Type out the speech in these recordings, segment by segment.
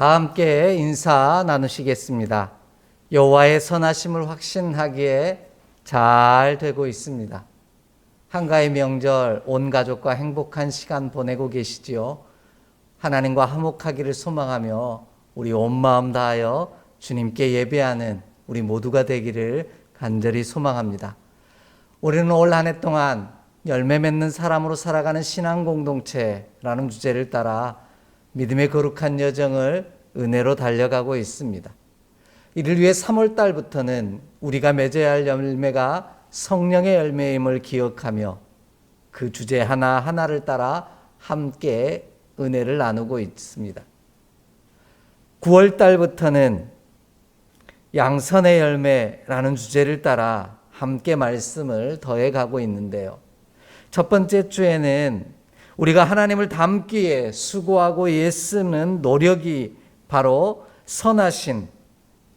다 함께 인사 나누시겠습니다. 여호와의 선하심을 확신하기에 잘 되고 있습니다. 한가위 명절 온 가족과 행복한 시간 보내고 계시지요? 하나님과 화목하기를 소망하며 우리 온 마음 다하여 주님께 예배하는 우리 모두가 되기를 간절히 소망합니다. 우리는 올 한 해 동안 열매 맺는 사람으로 살아가는 신앙 공동체라는 주제를 따라 믿음의 거룩한 여정을 은혜로 달려가고 있습니다. 이를 위해 3월 달부터는 우리가 맺어야 할 열매가 성령의 열매임을 기억하며 그 주제 하나하나를 따라 함께 은혜를 나누고 있습니다. 9월 달부터는 양선의 열매라는 주제를 따라 함께 말씀을 더해가고 있는데요. 첫 번째 주에는 우리가 하나님을 닮기 위해 수고하고 애쓰는 노력이 바로 선하신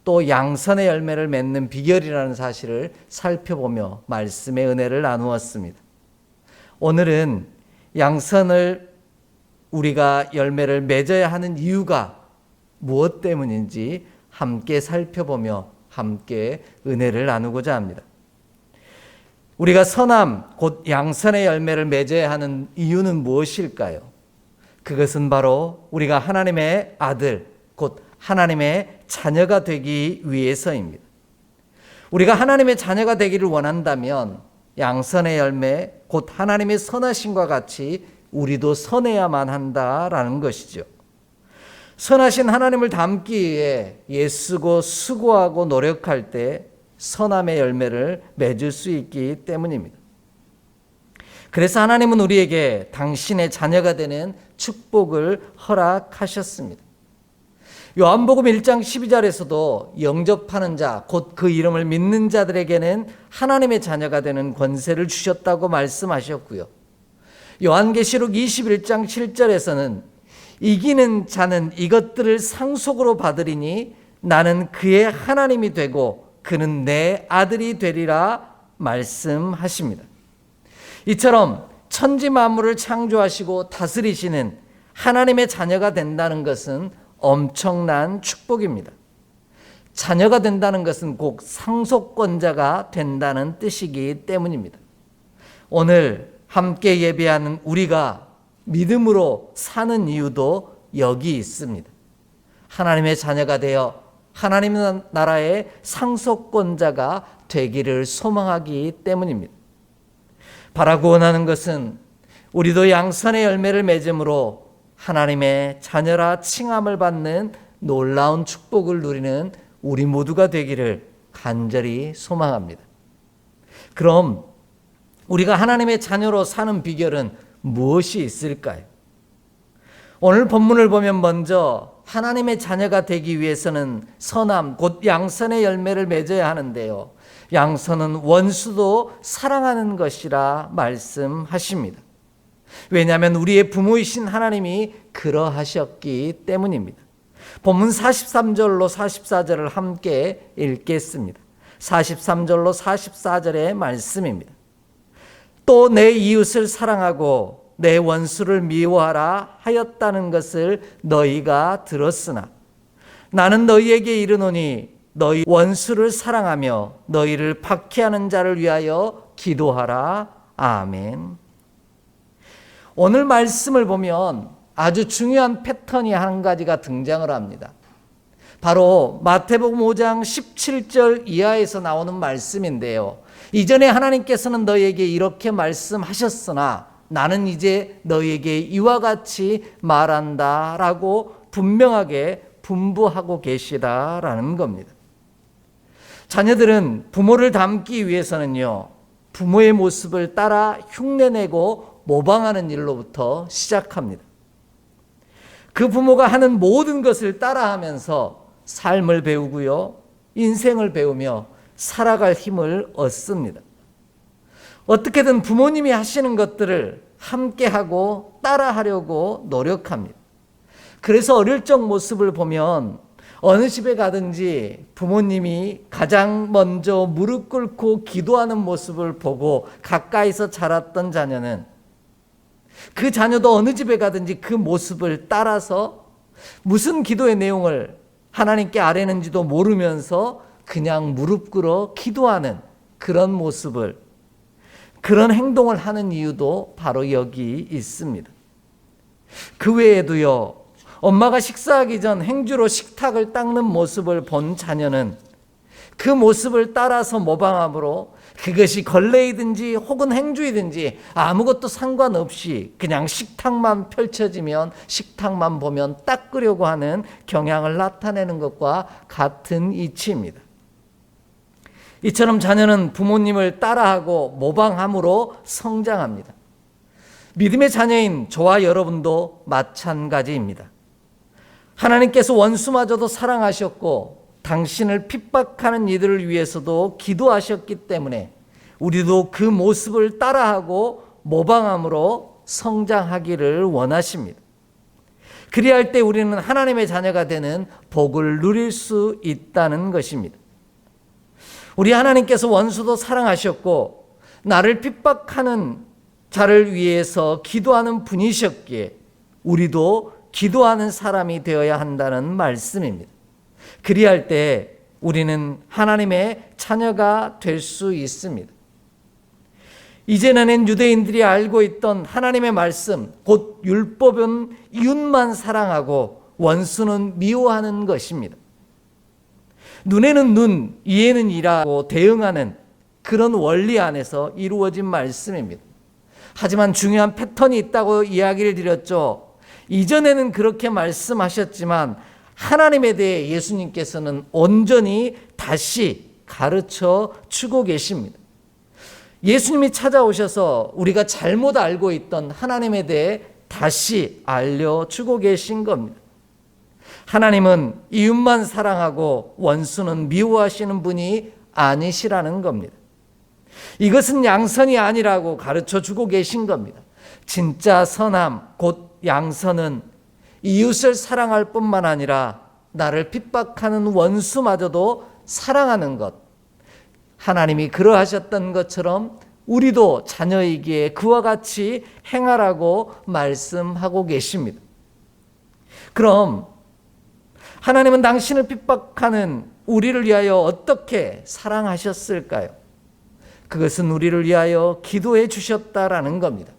또 양선의 열매를 맺는 비결이라는 사실을 살펴보며 말씀의 은혜를 나누었습니다. 오늘은 양선을 우리가 열매를 맺어야 하는 이유가 무엇 때문인지 함께 살펴보며 함께 은혜를 나누고자 합니다. 우리가 선함, 곧 양선의 열매를 맺어야 하는 이유는 무엇일까요? 그것은 바로 우리가 하나님의 아들, 곧 하나님의 자녀가 되기 위해서입니다. 우리가 하나님의 자녀가 되기를 원한다면 양선의 열매, 곧 하나님의 선하심과 같이 우리도 선해야만 한다라는 것이죠. 선하신 하나님을 닮기 위해 애쓰고 수고하고 노력할 때 선함의 열매를 맺을 수 있기 때문입니다. 그래서 하나님은 우리에게 당신의 자녀가 되는 축복을 허락하셨습니다. 요한복음 1장 12절에서도 영접하는 자, 곧 그 이름을 믿는 자들에게는 하나님의 자녀가 되는 권세를 주셨다고 말씀하셨고요. 요한계시록 21장 7절에서는 이기는 자는 이것들을 상속으로 받으리니 나는 그의 하나님이 되고 그는 내 아들이 되리라 말씀하십니다. 이처럼 천지 만물을 창조하시고 다스리시는 하나님의 자녀가 된다는 것은 엄청난 축복입니다. 자녀가 된다는 것은 꼭 상속권자가 된다는 뜻이기 때문입니다. 오늘 함께 예배하는 우리가 믿음으로 사는 이유도 여기 있습니다. 하나님의 자녀가 되어 하나님의 나라의 상속권자가 되기를 소망하기 때문입니다. 바라고 원하는 것은 우리도 양선의 열매를 맺음으로 하나님의 자녀라 칭함을 받는 놀라운 축복을 누리는 우리 모두가 되기를 간절히 소망합니다. 그럼 우리가 하나님의 자녀로 사는 비결은 무엇이 있을까요? 오늘 본문을 보면 먼저 하나님의 자녀가 되기 위해서는 선함, 곧 양선의 열매를 맺어야 하는데요. 양선은 원수도 사랑하는 것이라 말씀하십니다. 왜냐하면 우리의 부모이신 하나님이 그러하셨기 때문입니다. 본문 43절로 44절을 함께 읽겠습니다. 43절로 44절의 말씀입니다. 또 내 이웃을 사랑하고 내 원수를 미워하라 하였다는 것을 너희가 들었으나 나는 너희에게 이르노니 너희 원수를 사랑하며 너희를 박해하는 자를 위하여 기도하라. 아멘. 오늘 말씀을 보면 아주 중요한 패턴이 한 가지가 등장을 합니다. 바로 마태복음 5장 17절 이하에서 나오는 말씀인데요. 이전에 하나님께서는 너희에게 이렇게 말씀하셨으나 나는 이제 너희에게 이와 같이 말한다 라고 분명하게 분부하고 계시다라는 겁니다. 자녀들은 부모를 닮기 위해서는요, 부모의 모습을 따라 흉내내고 모방하는 일로부터 시작합니다. 그 부모가 하는 모든 것을 따라하면서 삶을 배우고요, 인생을 배우며 살아갈 힘을 얻습니다. 어떻게든 부모님이 하시는 것들을 함께하고 따라하려고 노력합니다. 그래서 어릴 적 모습을 보면 어느 집에 가든지 부모님이 가장 먼저 무릎 꿇고 기도하는 모습을 보고 가까이서 자랐던 자녀는 그 자녀도 어느 집에 가든지 그 모습을 따라서 무슨 기도의 내용을 하나님께 아뢰는지도 모르면서 그냥 무릎 꿇어 기도하는 그런 모습을, 그런 행동을 하는 이유도 바로 여기 있습니다. 그 외에도요, 엄마가 식사하기 전 행주로 식탁을 닦는 모습을 본 자녀는 그 모습을 따라서 모방함으로 그것이 걸레이든지 혹은 행주이든지 아무것도 상관없이 그냥 식탁만 펼쳐지면, 식탁만 보면 닦으려고 하는 경향을 나타내는 것과 같은 이치입니다. 이처럼 자녀는 부모님을 따라하고 모방함으로 성장합니다. 믿음의 자녀인 저와 여러분도 마찬가지입니다. 하나님께서 원수마저도 사랑하셨고 당신을 핍박하는 이들을 위해서도 기도하셨기 때문에 우리도 그 모습을 따라하고 모방함으로 성장하기를 원하십니다. 그리할 때 우리는 하나님의 자녀가 되는 복을 누릴 수 있다는 것입니다. 우리 하나님께서 원수도 사랑하셨고 나를 핍박하는 자를 위해서 기도하는 분이셨기에 우리도 기도하는 사람이 되어야 한다는 말씀입니다. 그리할 때 우리는 하나님의 자녀가 될 수 있습니다. 이전에는 유대인들이 알고 있던 하나님의 말씀, 곧 율법은 이웃만 사랑하고 원수는 미워하는 것입니다. 눈에는 눈, 이에는 이라고 대응하는 그런 원리 안에서 이루어진 말씀입니다. 하지만 중요한 패턴이 있다고 이야기를 드렸죠. 이전에는 그렇게 말씀하셨지만 하나님에 대해 예수님께서는 온전히 다시 가르쳐 주고 계십니다. 예수님이 찾아오셔서 우리가 잘못 알고 있던 하나님에 대해 다시 알려주고 계신 겁니다. 하나님은 이웃만 사랑하고 원수는 미워하시는 분이 아니시라는 겁니다. 이것은 양선이 아니라고 가르쳐 주고 계신 겁니다. 진짜 선함, 곧 양선은 이웃을 사랑할 뿐만 아니라 나를 핍박하는 원수마저도 사랑하는 것. 하나님이 그러하셨던 것처럼 우리도 자녀이기에 그와 같이 행하라고 말씀하고 계십니다. 그럼 하나님은 당신을 핍박하는 우리를 위하여 어떻게 사랑하셨을까요? 그것은 우리를 위하여 기도해 주셨다라는 겁니다.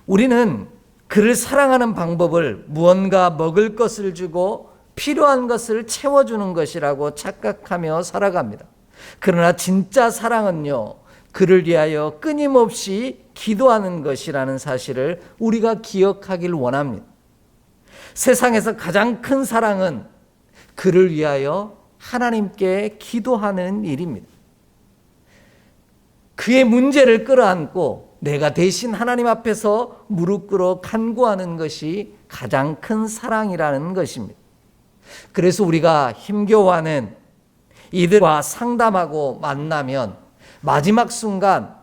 우리는 그를 사랑하는 방법을 무언가 먹을 것을 주고 필요한 것을 채워주는 것이라고 착각하며 살아갑니다. 그러나 진짜 사랑은요, 그를 위하여 끊임없이 기도하는 것이라는 사실을 우리가 기억하길 원합니다. 세상에서 가장 큰 사랑은 그를 위하여 하나님께 기도하는 일입니다. 그의 문제를 끌어안고 내가 대신 하나님 앞에서 무릎 꿇어 간구하는 것이 가장 큰 사랑이라는 것입니다. 그래서 우리가 힘겨워하는 이들과 상담하고 만나면 마지막 순간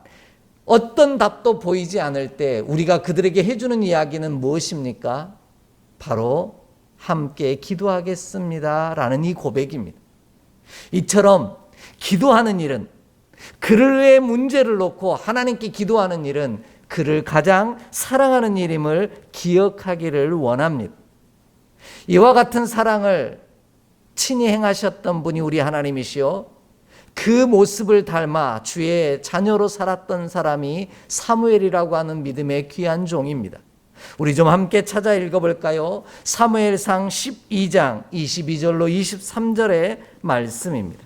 어떤 답도 보이지 않을 때 우리가 그들에게 해주는 이야기는 무엇입니까? 바로 함께 기도하겠습니다 라는 이 고백입니다. 이처럼 기도하는 일은, 그의 문제를 놓고 하나님께 기도하는 일은 그를 가장 사랑하는 일임을 기억하기를 원합니다. 이와 같은 사랑을 친히 행하셨던 분이 우리 하나님이시요, 그 모습을 닮아 주의 자녀로 살았던 사람이 사무엘이라고 하는 믿음의 귀한 종입니다. 우리 좀 함께 찾아 읽어볼까요? 사무엘상 12장 22절로 23절의 말씀입니다.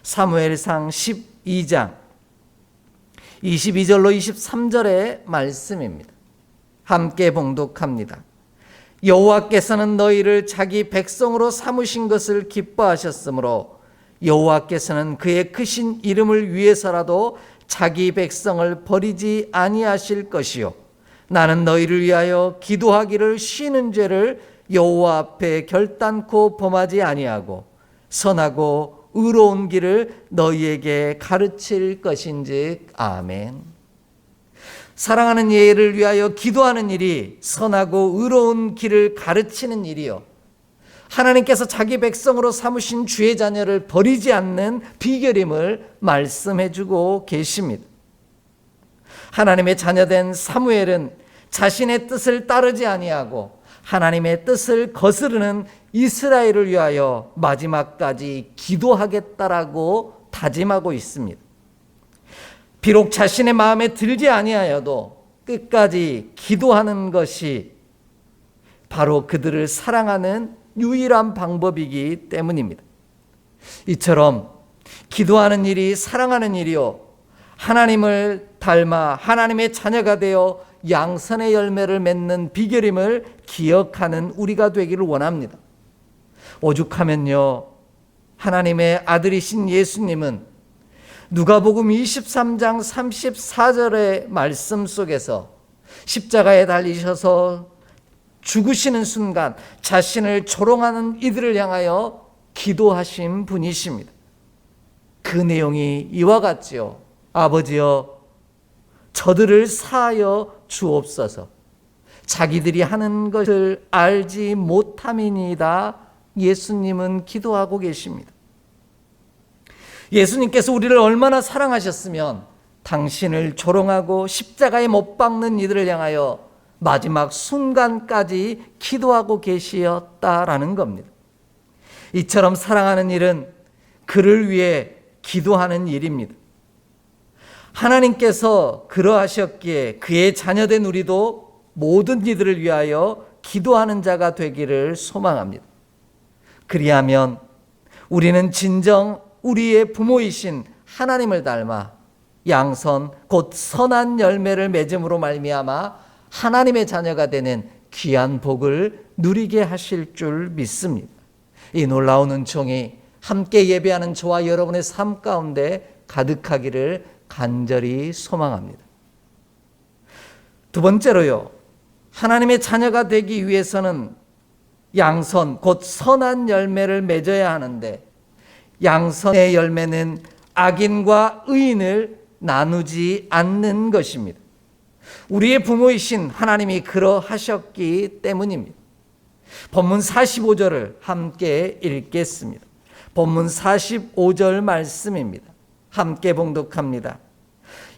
사무엘상 12장 22절로 23절의 말씀입니다. 함께 봉독합니다. 여호와께서는 너희를 자기 백성으로 삼으신 것을 기뻐하셨으므로 여호와께서는 그의 크신 이름을 위해서라도 자기 백성을 버리지 아니하실 것이요, 나는 너희를 위하여 기도하기를 쉬는 죄를 여호와 앞에 결단코 범하지 아니하고 선하고 의로운 길을 너희에게 가르칠 것인즉. 아멘. 사랑하는 예를 위하여 기도하는 일이 선하고 의로운 길을 가르치는 일이요, 하나님께서 자기 백성으로 삼으신 주의 자녀를 버리지 않는 비결임을 말씀해 주고 계십니다. 하나님의 자녀된 사무엘은 자신의 뜻을 따르지 아니하고 하나님의 뜻을 거스르는 이스라엘을 위하여 마지막까지 기도하겠다라고 다짐하고 있습니다. 비록 자신의 마음에 들지 아니하여도 끝까지 기도하는 것이 바로 그들을 사랑하는 유일한 방법이기 때문입니다. 이처럼 기도하는 일이 사랑하는 일이요, 하나님을 닮아 하나님의 자녀가 되어 양선의 열매를 맺는 비결임을 기억하는 우리가 되기를 원합니다. 오죽하면요, 하나님의 아들이신 예수님은 누가복음 23장 34절의 말씀 속에서 십자가에 달리셔서 죽으시는 순간 자신을 조롱하는 이들을 향하여 기도하신 분이십니다. 그 내용이 이와 같지요. 아버지여, 저들을 사하여 주옵소서. 자기들이 하는 것을 알지 못함이니이다. 예수님은 기도하고 계십니다. 예수님께서 우리를 얼마나 사랑하셨으면 당신을 조롱하고 십자가에 못 박는 이들을 향하여 마지막 순간까지 기도하고 계시었다라는 겁니다. 이처럼 사랑하는 일은 그를 위해 기도하는 일입니다. 하나님께서 그러하셨기에 그의 자녀된 우리도 모든 이들을 위하여 기도하는 자가 되기를 소망합니다. 그리하면 우리는 진정 우리의 부모이신 하나님을 닮아 양선 곧 선한 열매를 맺음으로 말미암아 하나님의 자녀가 되는 귀한 복을 누리게 하실 줄 믿습니다. 이 놀라운 은총이 함께 예배하는 저와 여러분의 삶 가운데 가득하기를 간절히 소망합니다. 두 번째로요, 하나님의 자녀가 되기 위해서는 양선 곧 선한 열매를 맺어야 하는데, 양선의 열매는 악인과 의인을 나누지 않는 것입니다. 우리의 부모이신 하나님이 그러하셨기 때문입니다. 본문 45절을 함께 읽겠습니다. 본문 45절 말씀입니다. 함께 봉독합니다.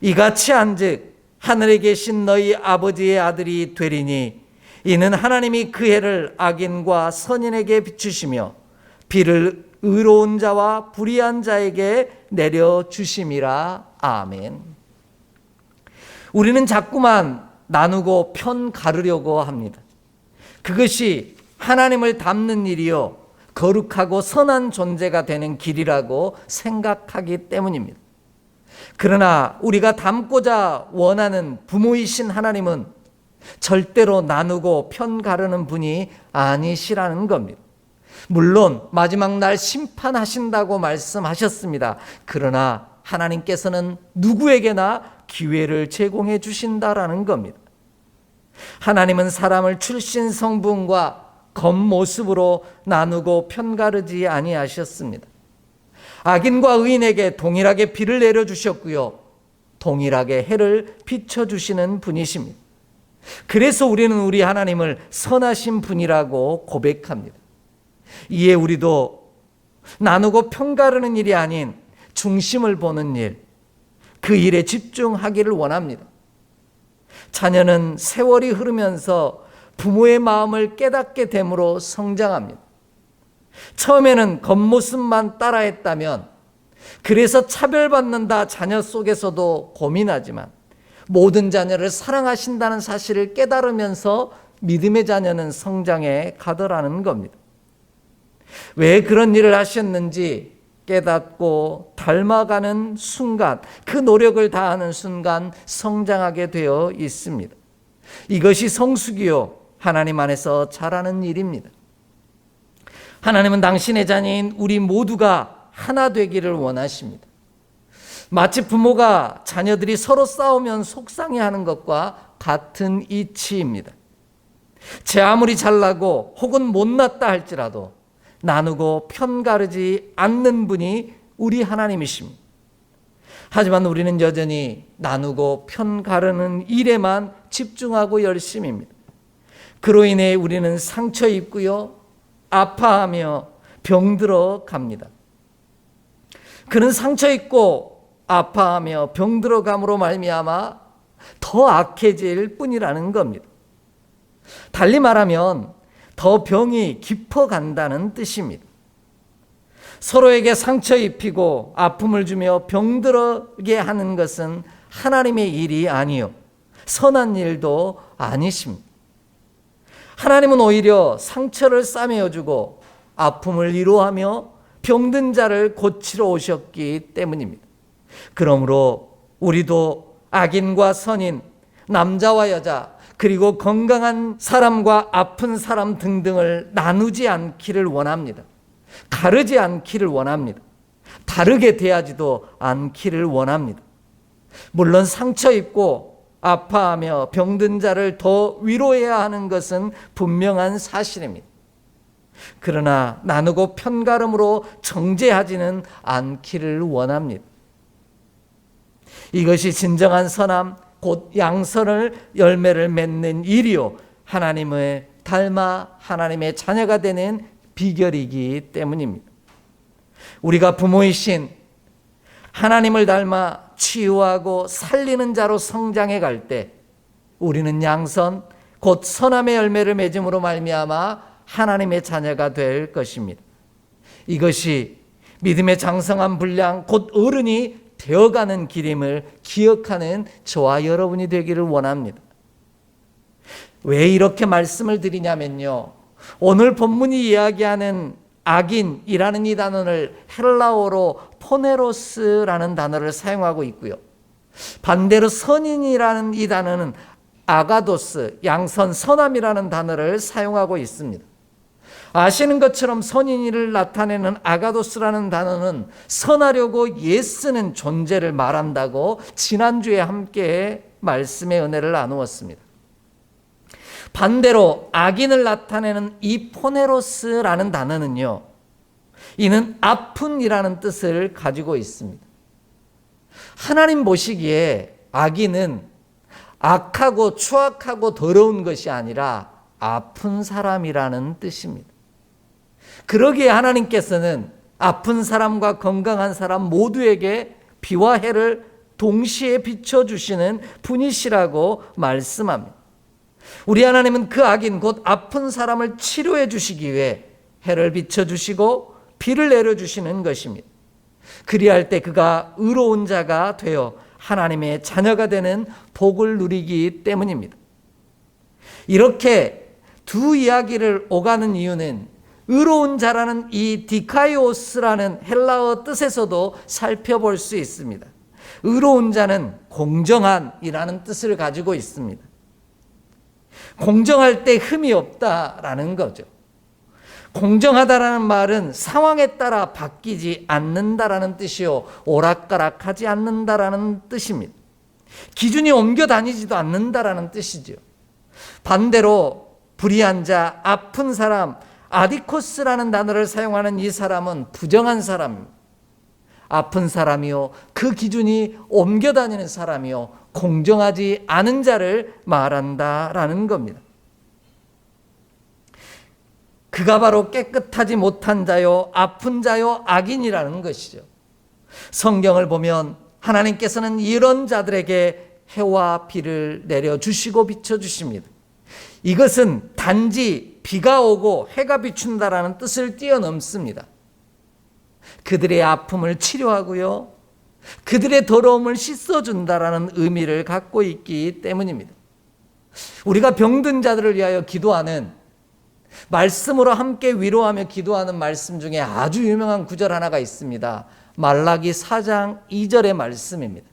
이같이 한즉 하늘에 계신 너희 아버지의 아들이 되리니 이는 하나님이 그 해를 악인과 선인에게 비추시며 비를 의로운 자와 불의한 자에게 내려주심이라. 아멘. 우리는 자꾸만 나누고 편 가르려고 합니다. 그것이 하나님을 닮는 일이요, 거룩하고 선한 존재가 되는 길이라고 생각하기 때문입니다. 그러나 우리가 닮고자 원하는 부모이신 하나님은 절대로 나누고 편 가르는 분이 아니시라는 겁니다. 물론 마지막 날 심판하신다고 말씀하셨습니다. 그러나 하나님께서는 누구에게나 기회를 제공해 주신다라는 겁니다. 하나님은 사람을 출신 성분과 겉모습으로 나누고 편가르지 아니하셨습니다. 악인과 의인에게 동일하게 비를 내려주셨고요, 동일하게 해를 비춰주시는 분이십니다. 그래서 우리는 우리 하나님을 선하신 분이라고 고백합니다. 이에 우리도 나누고 편가르는 일이 아닌 중심을 보는 일, 그 일에 집중하기를 원합니다. 자녀는 세월이 흐르면서 부모의 마음을 깨닫게 됨으로 성장합니다. 처음에는 겉모습만 따라했다면, 그래서 차별받는다 자녀 속에서도 고민하지만 모든 자녀를 사랑하신다는 사실을 깨달으면서 믿음의 자녀는 성장해 가더라는 겁니다. 왜 그런 일을 하셨는지 깨닫고 닮아가는 순간, 그 노력을 다하는 순간 성장하게 되어 있습니다. 이것이 성숙이요, 하나님 안에서 자라는 일입니다. 하나님은 당신의 자녀인 우리 모두가 하나 되기를 원하십니다. 마치 부모가 자녀들이 서로 싸우면 속상해하는 것과 같은 이치입니다. 제 아무리 잘나고 혹은 못났다 할지라도 나누고 편가르지 않는 분이 우리 하나님이십니다. 하지만 우리는 여전히 나누고 편가르는 일에만 집중하고 열심입니다. 그로 인해 우리는 상처 입고요, 아파하며 병들어 갑니다. 그는 상처 입고 아파하며 병들어 감으로 말미암아 더 악해질 뿐이라는 겁니다. 달리 말하면 더 병이 깊어간다는 뜻입니다. 서로에게 상처 입히고 아픔을 주며 병들게 하는 것은 하나님의 일이 아니요 선한 일도 아니십니다. 하나님은 오히려 상처를 싸매어주고 아픔을 위로하며 병든 자를 고치러 오셨기 때문입니다. 그러므로 우리도 악인과 선인, 남자와 여자, 그리고 건강한 사람과 아픈 사람 등등을 나누지 않기를 원합니다. 가르지 않기를 원합니다. 다르게 대하지도 않기를 원합니다. 물론 상처 입고 아파하며 병든 자를 더 위로해야 하는 것은 분명한 사실입니다. 그러나 나누고 편가름으로 정죄하지는 않기를 원합니다. 이것이 진정한 선함, 곧 양선을 열매를 맺는 일이요 하나님을 닮아 하나님의 자녀가 되는 비결이기 때문입니다. 우리가 부모이신 하나님을 닮아 치유하고 살리는 자로 성장해 갈 때 우리는 양선, 곧 선함의 열매를 맺음으로 말미암아 하나님의 자녀가 될 것입니다. 이것이 믿음의 장성한 분량, 곧 어른이 되어가는 길임을 기억하는 저와 여러분이 되기를 원합니다. 왜 이렇게 말씀을 드리냐면요, 오늘 본문이 이야기하는 악인이라는 이 단어를 헬라어로 포네로스라는 단어를 사용하고 있고요, 반대로 선인이라는 이 단어는 아가도스, 양선, 선함이라는 단어를 사용하고 있습니다. 아시는 것처럼 선인을 나타내는 아가도스라는 단어는 선하려고 애쓰는 존재를 말한다고 지난주에 함께 말씀의 은혜를 나누었습니다. 반대로 악인을 나타내는 이 포네로스라는 단어는요, 이는 아픈이라는 뜻을 가지고 있습니다. 하나님 보시기에 악인은 악하고 추악하고 더러운 것이 아니라 아픈 사람이라는 뜻입니다. 그러기에 하나님께서는 아픈 사람과 건강한 사람 모두에게 비와 해를 동시에 비춰주시는 분이시라고 말씀합니다. 우리 하나님은 그 악인 곧 아픈 사람을 치료해 주시기 위해 해를 비춰주시고 비를 내려주시는 것입니다. 그리할 때 그가 의로운 자가 되어 하나님의 자녀가 되는 복을 누리기 때문입니다. 이렇게 두 이야기를 오가는 이유는 의로운 자라는 이 디카이오스라는 헬라어 뜻에서도 살펴볼 수 있습니다. 의로운 자는 공정한이라는 뜻을 가지고 있습니다. 공정할 때 흠이 없다라는 거죠. 공정하다라는 말은 상황에 따라 바뀌지 않는다라는 뜻이요, 오락가락하지 않는다라는 뜻입니다. 기준이 옮겨 다니지도 않는다라는 뜻이죠. 반대로 불의한 자, 아픈 사람, 아디코스라는 단어를 사용하는 이 사람은 부정한 사람입니다. 아픈 사람이요, 그 기준이 옮겨 다니는 사람이요, 공정하지 않은 자를 말한다라는 겁니다. 그가 바로 깨끗하지 못한 자요, 아픈 자요, 악인이라는 것이죠. 성경을 보면 하나님께서는 이런 자들에게 해와 비를 내려주시고 비춰주십니다. 이것은 단지 비가 오고 해가 비춘다라는 뜻을 뛰어넘습니다. 그들의 아픔을 치료하고요, 그들의 더러움을 씻어준다라는 의미를 갖고 있기 때문입니다. 우리가 병든 자들을 위하여 기도하는, 말씀으로 함께 위로하며 기도하는 말씀 중에 아주 유명한 구절 하나가 있습니다. 말라기 4장 2절의 말씀입니다.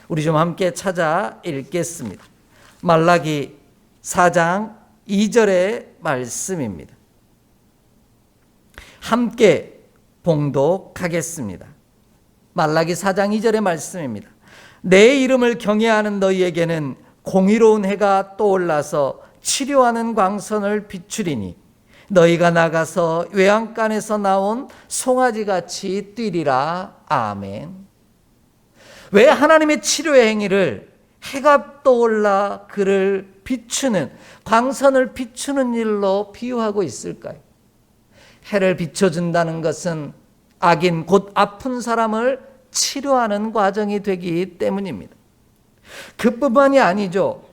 우리 좀 함께 찾아 읽겠습니다. 말라기 4장 2절의 말씀입니다. 함께 봉독하겠습니다. 말라기 4장 2절의 말씀입니다. 내 이름을 경외하는 너희에게는 공의로운 해가 떠올라서 치료하는 광선을 비추리니 너희가 나가서 외양간에서 나온 송아지같이 뛰리라. 아멘. 왜 하나님의 치료의 행위를 해가 떠올라 그를 비추는, 광선을 비추는 일로 비유하고 있을까요? 해를 비춰준다는 것은 악인 곧 아픈 사람을 치료하는 과정이 되기 때문입니다. 그뿐만이 아니죠.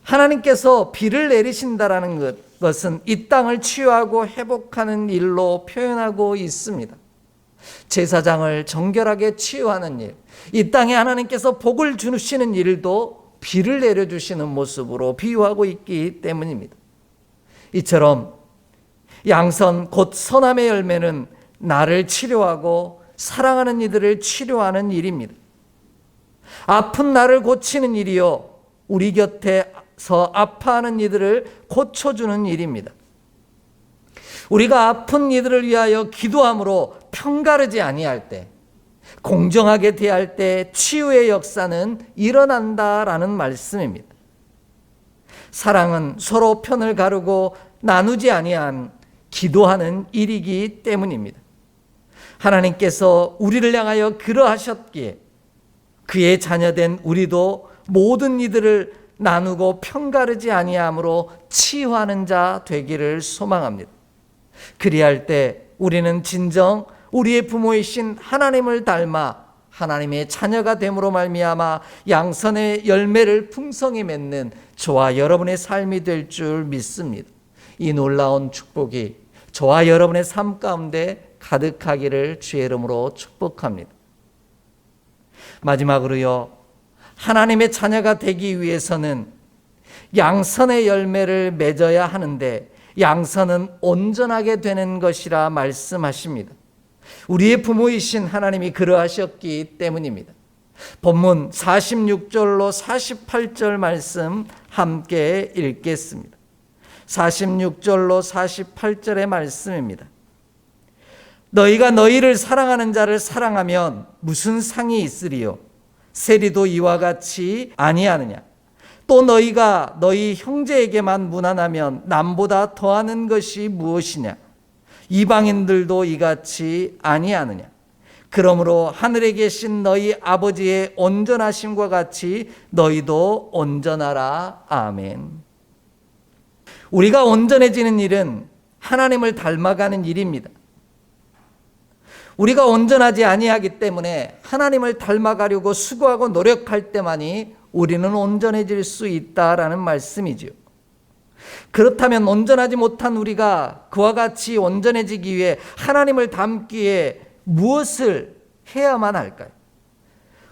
하나님께서 비를 내리신다라는 것은 이 땅을 치유하고 회복하는 일로 표현하고 있습니다. 제사장을 정결하게 치유하는 일, 이 땅에 하나님께서 복을 주시는 일도 비를 내려주시는 모습으로 비유하고 있기 때문입니다. 이처럼 양선 곧 선함의 열매는 나를 치료하고 사랑하는 이들을 치료하는 일입니다. 아픈 나를 고치는 일이요, 우리 곁에서 아파하는 이들을 고쳐주는 일입니다. 우리가 아픈 이들을 위하여 기도함으로 편가르지 아니할 때, 공정하게 대할 때 치유의 역사는 일어난다라는 말씀입니다. 사랑은 서로 편을 가르고 나누지 아니한 기도하는 일이기 때문입니다. 하나님께서 우리를 향하여 그러하셨기에 그의 자녀된 우리도 모든 이들을 나누고 편가르지 아니함으로 치유하는 자 되기를 소망합니다. 그리할 때 우리는 진정 우리의 부모이신 하나님을 닮아 하나님의 자녀가 됨으로 말미암아 양선의 열매를 풍성히 맺는 저와 여러분의 삶이 될 줄 믿습니다. 이 놀라운 축복이 저와 여러분의 삶 가운데 가득하기를 주의 이름으로 축복합니다. 마지막으로요, 하나님의 자녀가 되기 위해서는 양선의 열매를 맺어야 하는데 양선은 온전하게 되는 것이라 말씀하십니다. 우리의 부모이신 하나님이 그러하셨기 때문입니다. 본문 46절로 48절 말씀 함께 읽겠습니다. 46절로 48절의 말씀입니다. 너희가 너희를 사랑하는 자를 사랑하면 무슨 상이 있으리요? 세리도 이와 같이 아니하느냐? 또 너희가 너희 형제에게만 무난하면 남보다 더하는 것이 무엇이냐? 이방인들도 이같이 아니하느냐? 그러므로 하늘에 계신 너희 아버지의 온전하심과 같이 너희도 온전하라. 아멘. 우리가 온전해지는 일은 하나님을 닮아가는 일입니다. 우리가 온전하지 아니하기 때문에 하나님을 닮아가려고 수고하고 노력할 때만이 우리는 온전해질 수 있다라는 말씀이지요. 그렇다면 온전하지 못한 우리가 그와 같이 온전해지기 위해 하나님을 닮기에 무엇을 해야만 할까요?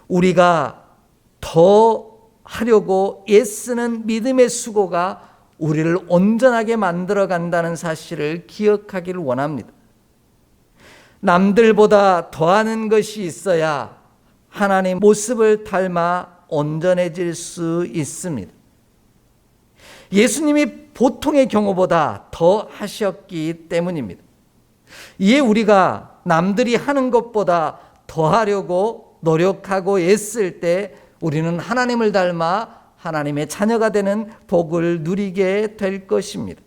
우리가 더 하려고 애쓰는 믿음의 수고가 우리를 온전하게 만들어 간다는 사실을 기억하기를 원합니다. 남들보다 더하는 것이 있어야 하나님 모습을 닮아 온전해질 수 있습니다. 예수님이 보통의 경우보다 더 하셨기 때문입니다. 이에 우리가 남들이 하는 것보다 더 하려고 노력하고 애쓸 때 우리는 하나님을 닮아 하나님의 자녀가 되는 복을 누리게 될 것입니다.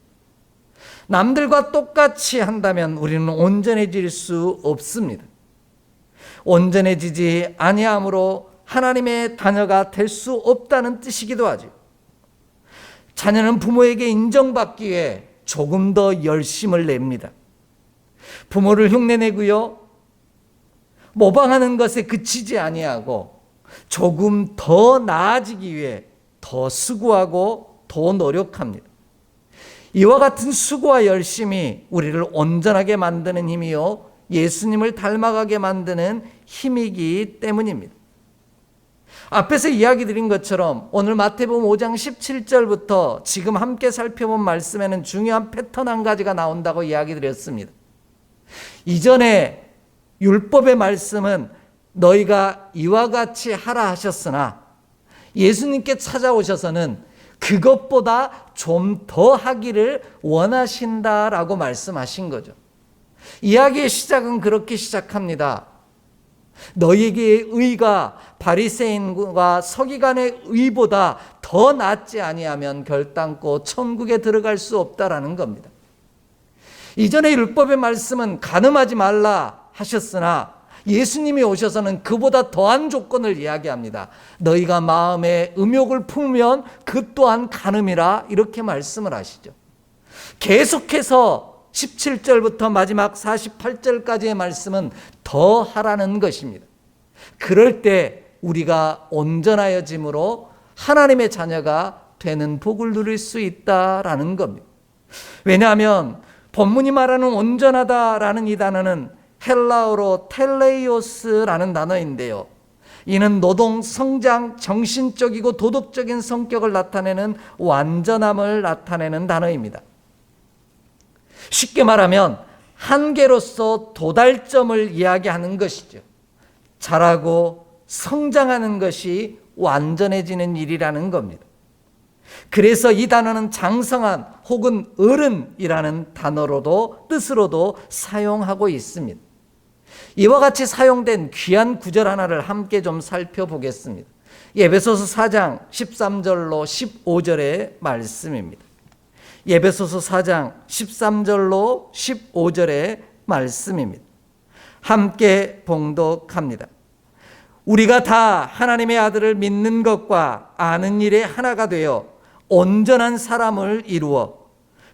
남들과 똑같이 한다면 우리는 온전해질 수 없습니다. 온전해지지 아니함으로 하나님의 자녀가 될 수 없다는 뜻이기도 하죠. 자녀는 부모에게 인정받기 위해 조금 더 열심을 냅니다. 부모를 흉내내고요, 모방하는 것에 그치지 아니하고 조금 더 나아지기 위해 더 수고하고 더 노력합니다. 이와 같은 수고와 열심이 우리를 온전하게 만드는 힘이요, 예수님을 닮아가게 만드는 힘이기 때문입니다. 앞에서 이야기 드린 것처럼 오늘 마태복음 5장 17절부터 지금 함께 살펴본 말씀에는 중요한 패턴 한 가지가 나온다고 이야기 드렸습니다. 이전에 율법의 말씀은 너희가 이와 같이 하라 하셨으나 예수님께 찾아오셔서는 그것보다 좀 더 하기를 원하신다라고 말씀하신 거죠. 이야기의 시작은 그렇게 시작합니다. 너희에게의 의가 바리새인과 서기관의 의보다 더 낫지 아니하면 결단코 천국에 들어갈 수 없다라는 겁니다. 이전에 율법의 말씀은 간음하지 말라 하셨으나 예수님이 오셔서는 그보다 더한 조건을 이야기합니다. 너희가 마음에 음욕을 품으면 그 또한 간음이라, 이렇게 말씀을 하시죠. 계속해서 17절부터 마지막 48절까지의 말씀은 더 하라는 것입니다. 그럴 때 우리가 온전하여짐으로 하나님의 자녀가 되는 복을 누릴 수 있다라는 겁니다. 왜냐하면 본문이 말하는 온전하다라는 이 단어는 헬라어로 텔레이오스라는 단어인데요. 이는 노동, 성장, 정신적이고 도덕적인 성격을 나타내는 완전함을 나타내는 단어입니다. 쉽게 말하면 한계로서 도달점을 이야기하는 것이죠. 자라고 성장하는 것이 완전해지는 일이라는 겁니다. 그래서 이 단어는 장성한 혹은 어른이라는 단어로도 뜻으로도 사용하고 있습니다. 이와 같이 사용된 귀한 구절 하나를 함께 좀 살펴보겠습니다. 에베소서 4장 13절로 15절의 말씀입니다. 에베소서 4장 13절로 15절의 말씀입니다. 함께 봉독합니다. 우리가 다 하나님의 아들을 믿는 것과 아는 일에 하나가 되어 온전한 사람을 이루어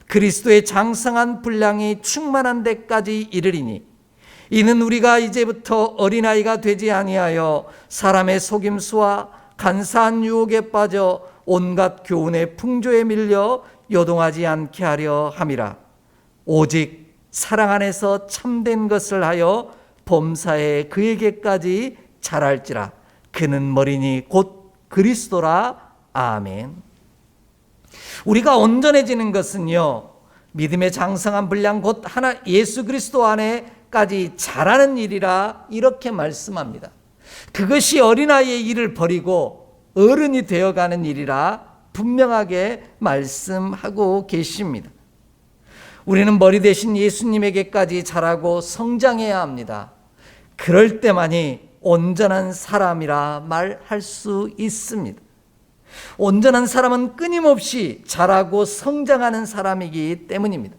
그리스도의 장성한 분량이 충만한 데까지 이르리니 이는 우리가 이제부터 어린아이가 되지 아니하여 사람의 속임수와 간사한 유혹에 빠져 온갖 교훈의 풍조에 밀려 요동하지 않게 하려 함이라. 오직 사랑 안에서 참된 것을 하여 범사에 그에게까지 자랄지라. 그는 머리니 곧 그리스도라. 아멘. 우리가 온전해지는 것은요, 믿음의 장성한 분량 곧 하나 예수 그리스도 안에까지 자라는 일이라 이렇게 말씀합니다. 그것이 어린아이의 일을 버리고 어른이 되어가는 일이라 분명하게 말씀하고 계십니다. 우리는 머리 대신 예수님에게까지 자라고 성장해야 합니다. 그럴 때만이 온전한 사람이라 말할 수 있습니다. 온전한 사람은 끊임없이 자라고 성장하는 사람이기 때문입니다.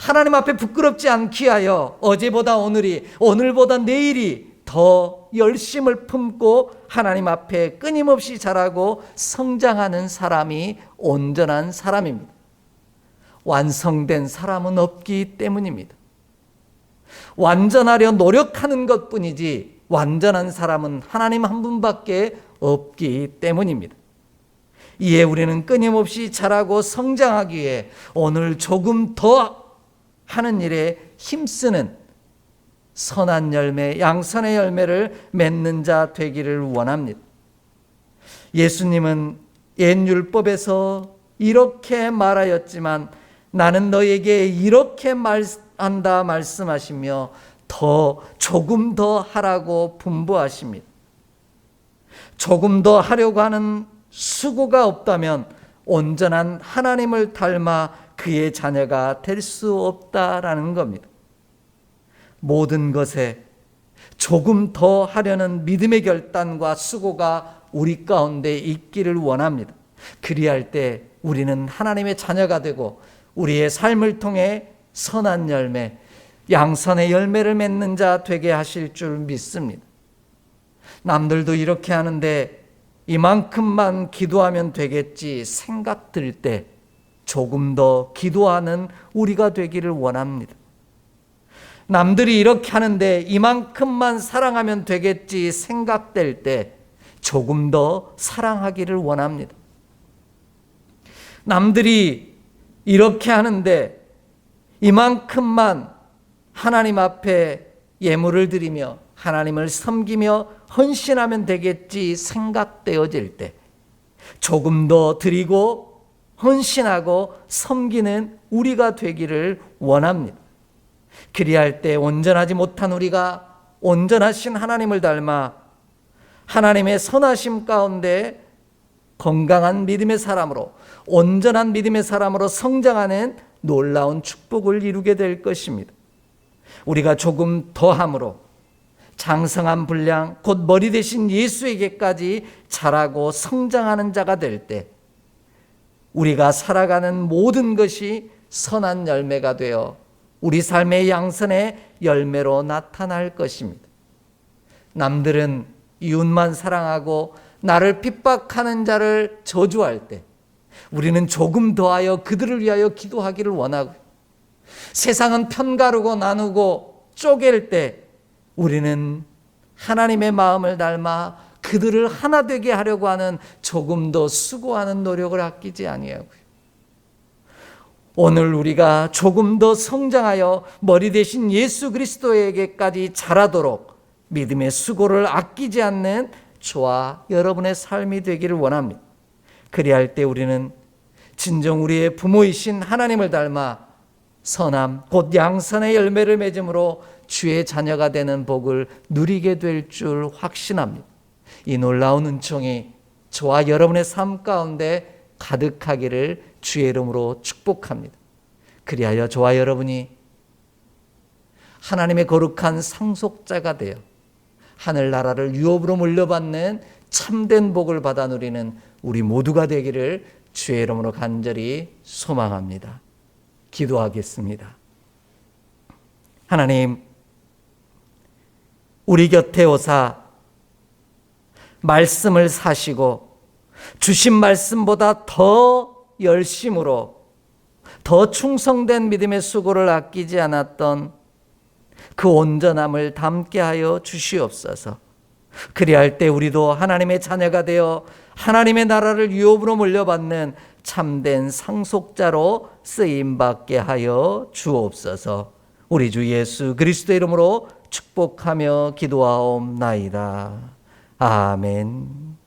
하나님 앞에 부끄럽지 않게 하여 어제보다 오늘이, 오늘보다 내일이 더 열심을 품고 하나님 앞에 끊임없이 자라고 성장하는 사람이 온전한 사람입니다. 완성된 사람은 없기 때문입니다. 완전하려 노력하는 것뿐이지 완전한 사람은 하나님 한 분밖에 없기 때문입니다. 이에 우리는 끊임없이 자라고 성장하기 위해 오늘 조금 더 하는 일에 힘쓰는 선한 열매, 양선의 열매를 맺는 자 되기를 원합니다. 예수님은 옛 율법에서 이렇게 말하였지만 나는 너에게 이렇게 말한다 말씀하시며 조금 더 하라고 분부하십니다. 조금 더 하려고 하는 수고가 없다면 온전한 하나님을 닮아 그의 자녀가 될 수 없다라는 겁니다. 모든 것에 조금 더 하려는 믿음의 결단과 수고가 우리 가운데 있기를 원합니다. 그리할 때 우리는 하나님의 자녀가 되고 우리의 삶을 통해 선한 열매, 양선의 열매를 맺는 자 되게 하실 줄 믿습니다. 남들도 이렇게 하는데 이만큼만 기도하면 되겠지 생각들 때 조금 더 기도하는 우리가 되기를 원합니다. 남들이 이렇게 하는데 이만큼만 사랑하면 되겠지 생각될 때 조금 더 사랑하기를 원합니다. 남들이 이렇게 하는데 이만큼만 하나님 앞에 예물을 드리며 하나님을 섬기며 헌신하면 되겠지 생각되어질 때 조금 더 드리고 헌신하고 섬기는 우리가 되기를 원합니다. 그리할 때 온전하지 못한 우리가 온전하신 하나님을 닮아 하나님의 선하심 가운데 건강한 믿음의 사람으로, 온전한 믿음의 사람으로 성장하는 놀라운 축복을 이루게 될 것입니다. 우리가 조금 더함으로 장성한 분량, 곧 머리 대신 예수에게까지 자라고 성장하는 자가 될 때 우리가 살아가는 모든 것이 선한 열매가 되어 우리 삶의 양선의 열매로 나타날 것입니다. 남들은 이웃만 사랑하고 나를 핍박하는 자를 저주할 때 우리는 조금 더하여 그들을 위하여 기도하기를 원하고, 세상은 편가르고 나누고 쪼갤 때 우리는 하나님의 마음을 닮아 그들을 하나 되게 하려고 하는 조금 더 수고하는 노력을 아끼지 아니하고요. 오늘 우리가 조금 더 성장하여 머리 대신 예수 그리스도에게까지 자라도록 믿음의 수고를 아끼지 않는 저와 여러분의 삶이 되기를 원합니다. 그리할 때 우리는 진정 우리의 부모이신 하나님을 닮아 선함 곧 양선의 열매를 맺음으로 주의 자녀가 되는 복을 누리게 될 줄 확신합니다. 이 놀라운 은총이 저와 여러분의 삶 가운데 가득하기를 주의 이름으로 축복합니다. 그리하여 저와 여러분이 하나님의 거룩한 상속자가 되어 하늘나라를 유업으로 물려받는 참된 복을 받아 누리는 우리 모두가 되기를 주의 이름으로 간절히 소망합니다. 기도하겠습니다. 하나님, 우리 곁에 오사 말씀을 사시고 주신 말씀보다 더 열심으로 더 충성된 믿음의 수고를 아끼지 않았던 그 온전함을 담게 하여 주시옵소서. 그리할 때 우리도 하나님의 자녀가 되어 하나님의 나라를 유업으로 물려받는 참된 상속자로 쓰임받게 하여 주옵소서. 우리 주 예수 그리스도의 이름으로 축복하며 기도하옵나이다. 아멘.